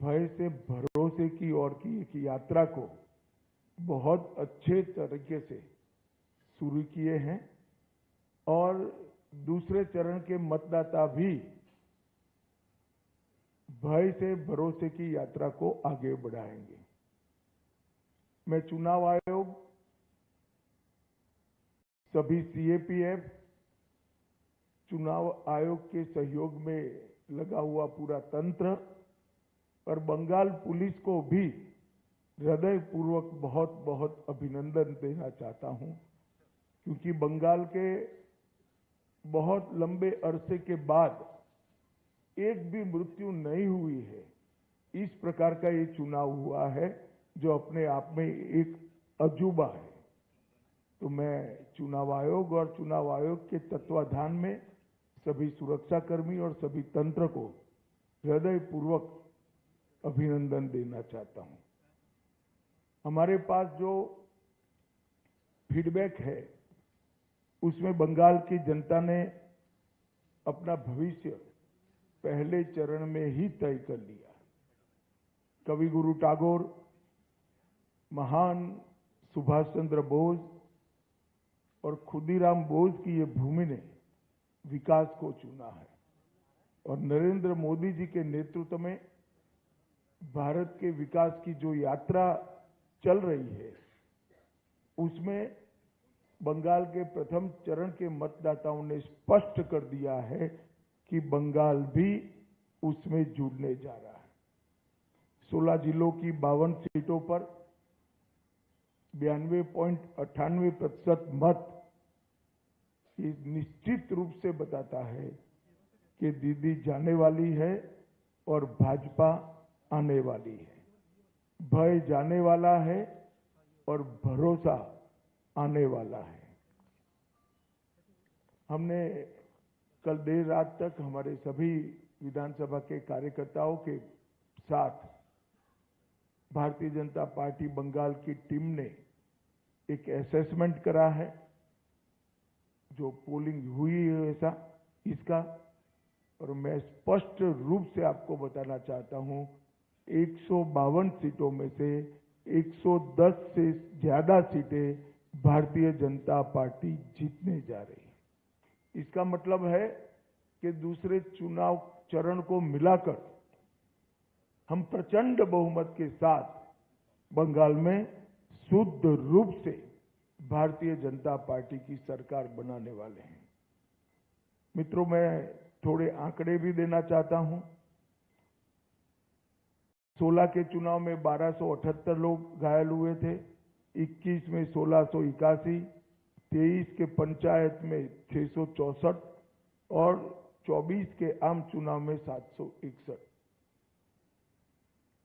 भय से भरोसे की ओर की एक यात्रा को बहुत अच्छे तरीके से शुरू किए हैं और दूसरे चरण के मतदाता भी भय से भरोसे की यात्रा को आगे बढ़ाएंगे। मैं चुनाव आयोग, सभी सीएपीएफ, चुनाव आयोग के सहयोग में लगा हुआ पूरा तंत्र और बंगाल पुलिस को भी हृदयपूर्वक बहुत बहुत अभिनंदन देना चाहता हूं, क्योंकि बंगाल के बहुत लंबे अरसे के बाद एक भी मृत्यु नहीं हुई है। इस प्रकार का ये चुनाव हुआ है जो अपने आप में एक अजूबा है। तो मैं चुनाव आयोग और चुनाव आयोग के तत्वाधान में सभी सुरक्षाकर्मी और सभी तंत्र को हृदयपूर्वक अभिनंदन देना चाहता हूं। हमारे पास जो फीडबैक है उसमें बंगाल की जनता ने अपना भविष्य पहले चरण में ही तय कर लिया। कवि गुरु टैगोर, महान सुभाष चंद्र बोस और खुदीराम बोस की ये भूमि ने विकास को चुना है और नरेंद्र मोदी जी के नेतृत्व में भारत के विकास की जो यात्रा चल रही है उसमें बंगाल के प्रथम चरण के मतदाताओं ने स्पष्ट कर दिया है कि बंगाल भी उसमें जुड़ने जा रहा है। 16 जिलों की 52 सीटों पर 92.98% मत ये निश्चित रूप से बताता है कि दीदी जाने वाली है और भाजपा आने वाली है। भय जाने वाला है और भरोसा आने वाला है। हमने कल देर रात तक हमारे सभी विधानसभा के कार्यकर्ताओं के साथ भारतीय जनता पार्टी बंगाल की टीम ने एक असेसमेंट करा है, जो पोलिंग हुई है ऐसा इसका, और मैं स्पष्ट रूप से आपको बताना चाहता हूं 152 सीटों में से 110 से ज्यादा सीटें भारतीय जनता पार्टी जीतने जा रही है। इसका मतलब है कि दूसरे चुनाव चरण को मिलाकर हम प्रचंड बहुमत के साथ बंगाल में शुद्ध रूप से भारतीय जनता पार्टी की सरकार बनाने वाले हैं। मित्रों, मैं थोड़े आंकड़े भी देना चाहता हूं। 16 के चुनाव में 1278 लोग घायल हुए थे, 21 में 1681, 23 के पंचायत में 664 और 24 के आम चुनाव में 761।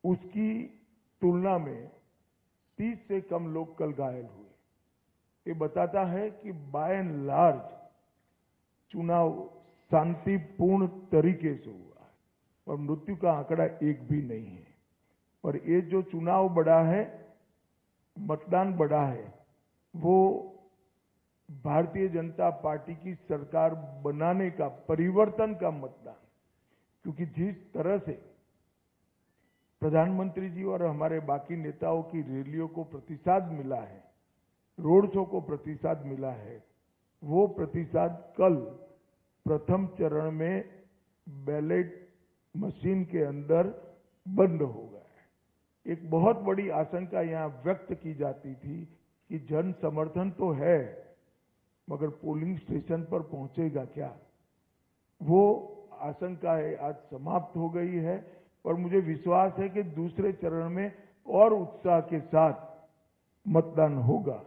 उसकी तुलना में 30 से कम लोग कल घायल हुए। ये बताता है कि बाय एंड लार्ज चुनाव शांतिपूर्ण तरीके से हुआ है और मृत्यु का आंकड़ा एक भी नहीं है। और ये जो चुनाव बढ़ा है, मतदान बढ़ा है, वो भारतीय जनता पार्टी की सरकार बनाने का, परिवर्तन का मतदान। क्योंकि जिस तरह से प्रधानमंत्री जी और हमारे बाकी नेताओं की रैलियों को प्रतिसाद मिला है, रोड शो को प्रतिसाद मिला है, वो प्रतिसाद कल प्रथम चरण में बैलेट मशीन के अंदर बंद हो गया है। एक बहुत बड़ी आशंका यहां व्यक्त की जाती थी कि जन समर्थन तो है, मगर पोलिंग स्टेशन पर पहुंचेगा क्या? वो आशंका है आज समाप्त हो गई है और मुझे विश्वास है कि दूसरे चरण में और उत्साह के साथ मतदान होगा।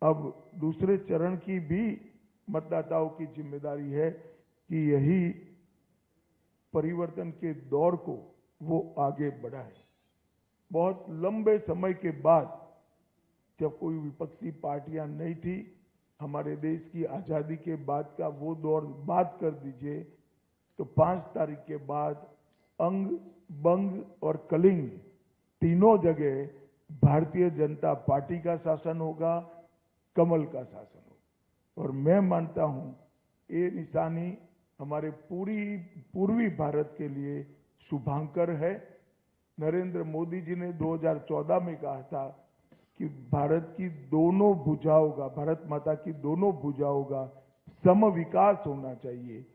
अब दूसरे चरण की भी मतदाताओं की जिम्मेदारी है कि यही परिवर्तन के दौर को वो आगे बढ़ाए। बहुत लंबे समय के बाद, जब कोई विपक्षी पार्टियां नहीं थी, हमारे देश की आजादी के बाद का वो दौर बात कर दीजिए, तो 5 तारीख के बाद अंग, बंग और कलिंग तीनों जगह भारतीय जनता पार्टी का शासन होगा, कमल का शासन होगा। और मैं मानता हूं ये निशानी हमारे पूर्वी भारत के लिए शुभांकर है। नरेंद्र मोदी जी ने 2014 में कहा था कि भारत की दोनों भुजाओं का, भारत माता की दोनों भुजाओं का सम विकास होना चाहिए।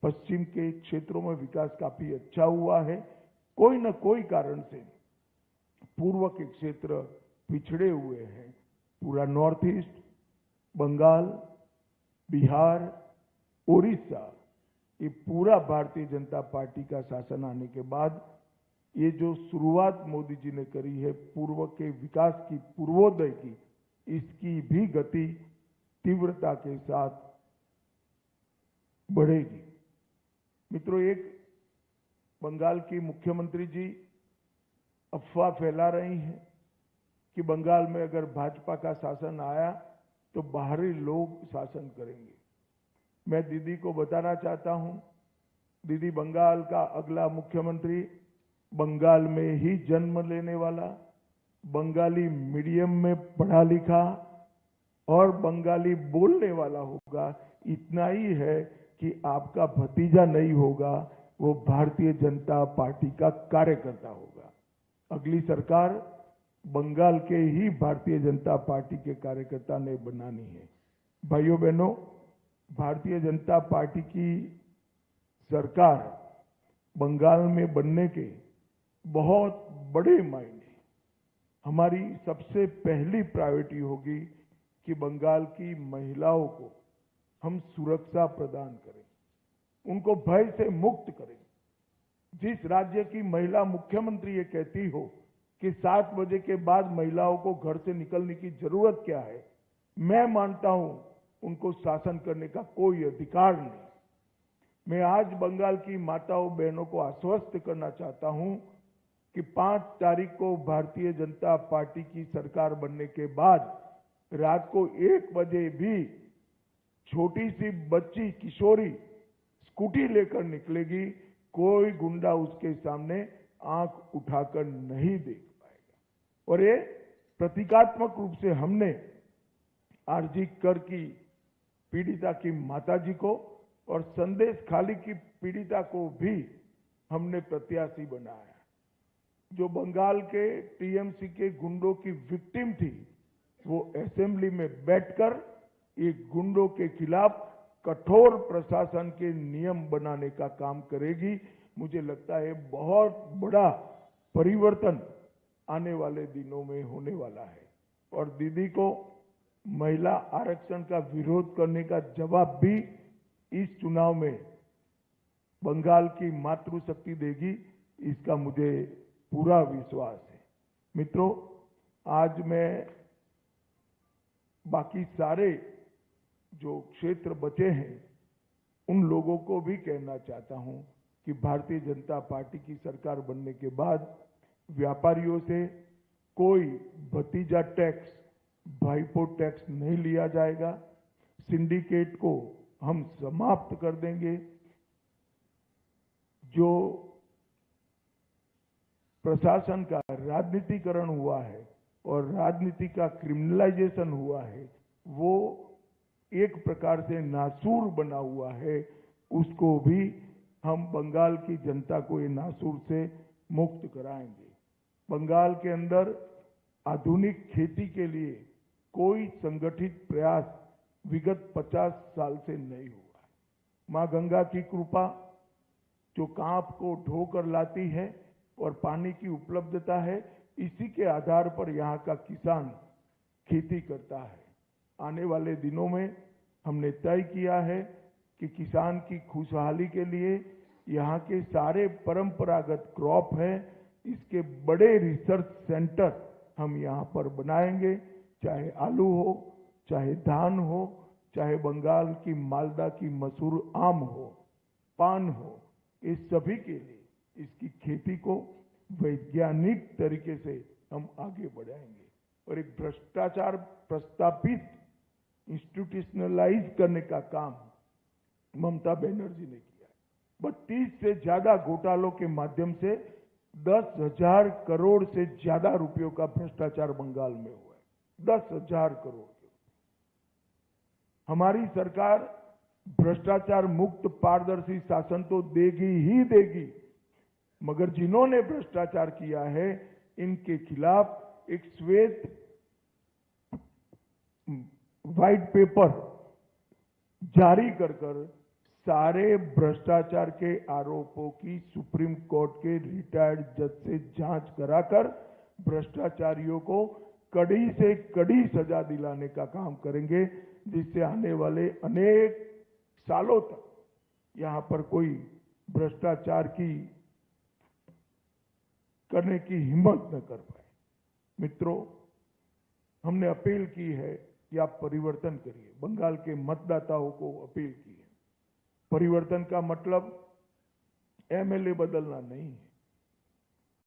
पश्चिम के क्षेत्रों में विकास काफी अच्छा हुआ है, कोई न कोई कारण से पूर्व के क्षेत्र पिछड़े हुए हैं। पूरा नॉर्थ ईस्ट, बंगाल, बिहार, उड़ीसा, ये पूरा भारतीय जनता पार्टी का शासन आने के बाद ये जो शुरुआत मोदी जी ने करी है पूर्व के विकास की, पूर्वोदय की, इसकी भी गति तीव्रता के साथ बढ़ेगी। मित्रों, एक बंगाल की मुख्यमंत्री जी अफवाह फैला रही हैं कि बंगाल में अगर भाजपा का शासन आया तो बाहरी लोग शासन करेंगे। मैं दीदी को बताना चाहता हूं, दीदी बंगाल का अगला मुख्यमंत्री बंगाल में ही जन्म लेने वाला, बंगाली मीडियम में पढ़ा लिखा और बंगाली बोलने वाला होगा। इतना ही है कि आपका भतीजा नहीं होगा, वो भारतीय जनता पार्टी का कार्यकर्ता होगा। अगली सरकार बंगाल के ही भारतीय जनता पार्टी के कार्यकर्ता ने बनानी है। भाइयों बहनों, भारतीय जनता पार्टी की सरकार बंगाल में बनने के बहुत बड़े मायने, हमारी सबसे पहली प्रायोरिटी होगी कि बंगाल की महिलाओं को हम सुरक्षा प्रदान करें, उनको भय से मुक्त करें। जिस राज्य की महिला मुख्यमंत्री ये कहती हो कि 7 बजे के बाद महिलाओं को घर से निकलने की जरूरत क्या है, मैं मानता हूं उनको शासन करने का कोई अधिकार नहीं। मैं आज बंगाल की माताओं बहनों को आश्वस्त करना चाहता हूं कि 5 तारीख को भारतीय जनता पार्टी की सरकार बनने के बाद रात को 1 बजे भी छोटी सी बच्ची, किशोरी स्कूटी लेकर निकलेगी, कोई गुंडा उसके सामने आंख उठाकर नहीं देख पाएगा। और ये प्रतीकात्मक रूप से हमने आरजी कर की पीड़िता की माताजी को और संदेश खाली की पीड़िता को भी हमने प्रत्याशी बनाया। जो बंगाल के टीएमसी के गुंडों की विक्टिम थी, वो असेंबली में बैठकर ये गुंडों के खिलाफ कठोर प्रशासन के नियम बनाने का काम करेगी। मुझे लगता है बहुत बड़ा परिवर्तन आने वाले दिनों में होने वाला है। और दीदी को महिला आरक्षण का विरोध करने का जवाब भी इस चुनाव में बंगाल की मातृशक्ति देगी, इसका मुझे पूरा विश्वास है। मित्रों, आज मैं बाकी सारे जो क्षेत्र बचे हैं उन लोगों को भी कहना चाहता हूं कि भारतीय जनता पार्टी की सरकार बनने के बाद व्यापारियों से कोई भतीजा टैक्स, भाईपो टैक्स नहीं लिया जाएगा। सिंडिकेट को हम समाप्त कर देंगे। जो प्रशासन का राजनीतिकरण हुआ है और राजनीति का क्रिमिनलाइजेशन हुआ है, वो एक प्रकार से नासूर बना हुआ है। उसको भी हम बंगाल की जनता को ये नासूर से मुक्त कराएंगे। बंगाल के अंदर आधुनिक खेती के लिए कोई संगठित प्रयास विगत 50 साल से नहीं हुआ। मां गंगा की कृपा जो कांप को ढोकर लाती है और पानी की उपलब्धता है, इसी के आधार पर यहाँ का किसान खेती करता है। आने वाले दिनों में हमने तय किया है कि किसान की खुशहाली के लिए यहाँ के सारे परंपरागत क्रॉप है, इसके बड़े रिसर्च सेंटर हम यहाँ पर बनाएंगे। चाहे आलू हो, चाहे धान हो, चाहे बंगाल की मालदा की मशहूर आम हो, पान हो, इस सभी के लिए इसकी खेती को वैज्ञानिक तरीके से हम आगे बढ़ाएंगे। और एक भ्रष्टाचार प्रस्तापित इंस्टीट्यूशनलाइज करने का काम ममता बनर्जी ने किया है। 32 से ज्यादा घोटालों के माध्यम से 10,000 करोड़ से ज्यादा रुपयों का भ्रष्टाचार बंगाल में हुआ है। 10,000 करोड़। हमारी सरकार भ्रष्टाचार मुक्त पारदर्शी शासन तो देगी ही देगी, मगर जिन्होंने भ्रष्टाचार किया है इनके खिलाफ एक श्वेत व्हाइट पेपर जारी कर सारे भ्रष्टाचार के आरोपों की सुप्रीम कोर्ट के रिटायर्ड जज से जांच कराकर भ्रष्टाचारियों को कड़ी से कड़ी सजा दिलाने का काम करेंगे, जिससे आने वाले अनेक सालों तक यहां पर कोई भ्रष्टाचार की करने की हिम्मत न कर पाए। मित्रों, हमने अपील की है कि आप परिवर्तन करिए। बंगाल के मतदाताओं को अपील की है। परिवर्तन का मतलब एमएलए बदलना नहीं है।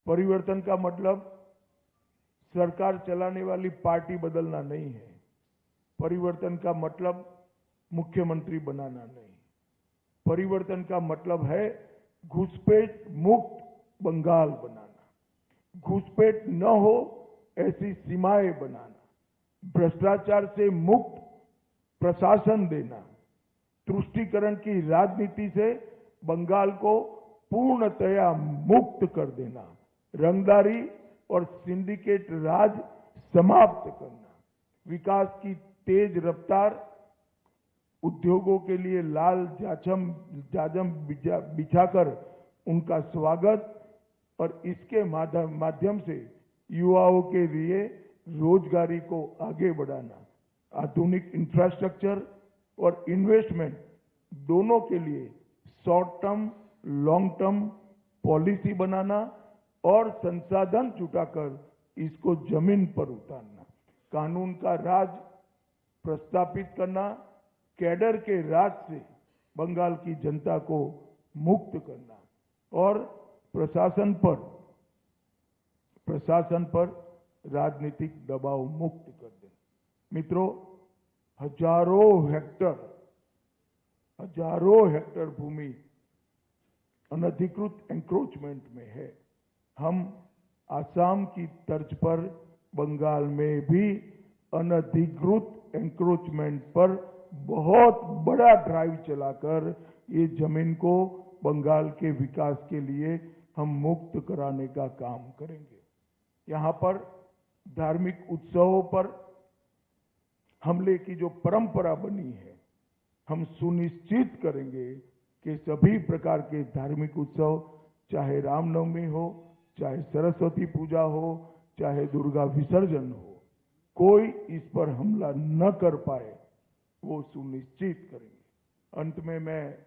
परिवर्तन का मतलब सरकार चलाने वाली पार्टी बदलना नहीं है। परिवर्तन का मतलब मुख्यमंत्री बनाना नहीं। परिवर्तन का मतलब है घुसपैठ मुक्त बंगाल बनाना, घुसपैठ न हो ऐसी सीमाएं बनाना, भ्रष्टाचार से मुक्त प्रशासन देना, तुष्टीकरण की राजनीति से बंगाल को पूर्णतया मुक्त कर देना, रंगदारी और सिंडिकेट राज समाप्त करना, विकास की तेज रफ्तार, उद्योगों के लिए लाल जाजम बिछाकर उनका स्वागत और इसके माध्यम से युवाओं के लिए रोजगारी को आगे बढ़ाना, आधुनिक इंफ्रास्ट्रक्चर और इन्वेस्टमेंट दोनों के लिए short term long term policy बनाना और संसाधन जुटाकर इसको जमीन पर उतारना, कानून का राज प्रस्तापित करना, कैडर के राज से बंगाल की जनता को मुक्त करना और प्रशासन पर राजनीतिक दबाव मुक्त कर देना। मित्रों, हजारों हेक्टर भूमि अनधिकृत एंक्रोचमेंट में है। हम आसाम की तर्ज पर बंगाल में भी अनधिकृत एंक्रोचमेंट पर बहुत बड़ा ड्राइव चलाकर ये जमीन को बंगाल के विकास के लिए हम मुक्त कराने का काम करेंगे। यहां पर धार्मिक उत्सवों पर हमले की जो परंपरा बनी है, हम सुनिश्चित करेंगे कि सभी प्रकार के धार्मिक उत्सव, चाहे रामनवमी हो, चाहे सरस्वती पूजा हो, चाहे दुर्गा विसर्जन हो, कोई इस पर हमला न कर पाए, वो सुनिश्चित करेंगे। अंत में मैं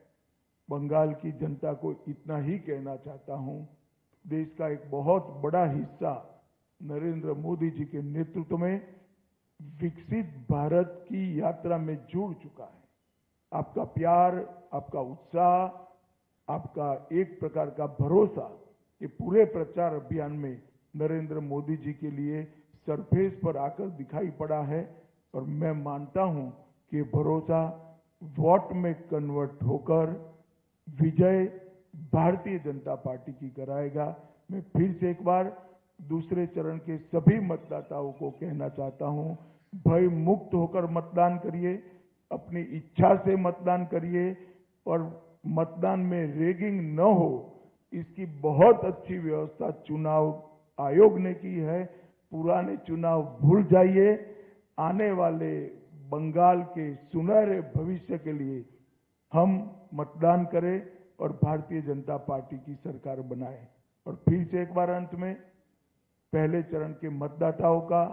बंगाल की जनता को इतना ही कहना चाहता हूं, देश का एक बहुत बड़ा हिस्सा नरेंद्र मोदी जी के नेतृत्व में विकसित भारत की यात्रा में जुड़ चुका है। आपका प्यार, आपका उत्साह, आपका एक प्रकार का भरोसा ये पूरे प्रचार अभियान में नरेंद्र मोदी जी के लिए सरफेस पर आकर दिखाई पड़ा है और मैं मानता हूं कि भरोसा वोट में कन्वर्ट होकर विजय भारतीय जनता पार्टी की कराएगा। मैं फिर से एक बार दूसरे चरण के सभी मतदाताओं को कहना चाहता हूं, भय मुक्त होकर मतदान करिए, अपनी इच्छा से मतदान करिए और मतदान में रेगिंग न हो इसकी बहुत अच्छी व्यवस्था चुनाव आयोग ने की है। पुराने चुनाव भूल जाइए, आने वाले बंगाल के सुनहरे भविष्य के लिए हम मतदान करें और भारतीय जनता पार्टी की सरकार बनाएं। और फिर से एक बार अंत में पहले चरण के मतदाताओं का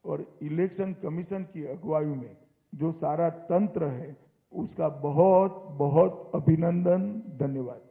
और इलेक्शन कमीशन की अगुवाई में जो सारा तंत्र है उसका बहुत बहुत अभिनंदन, धन्यवाद।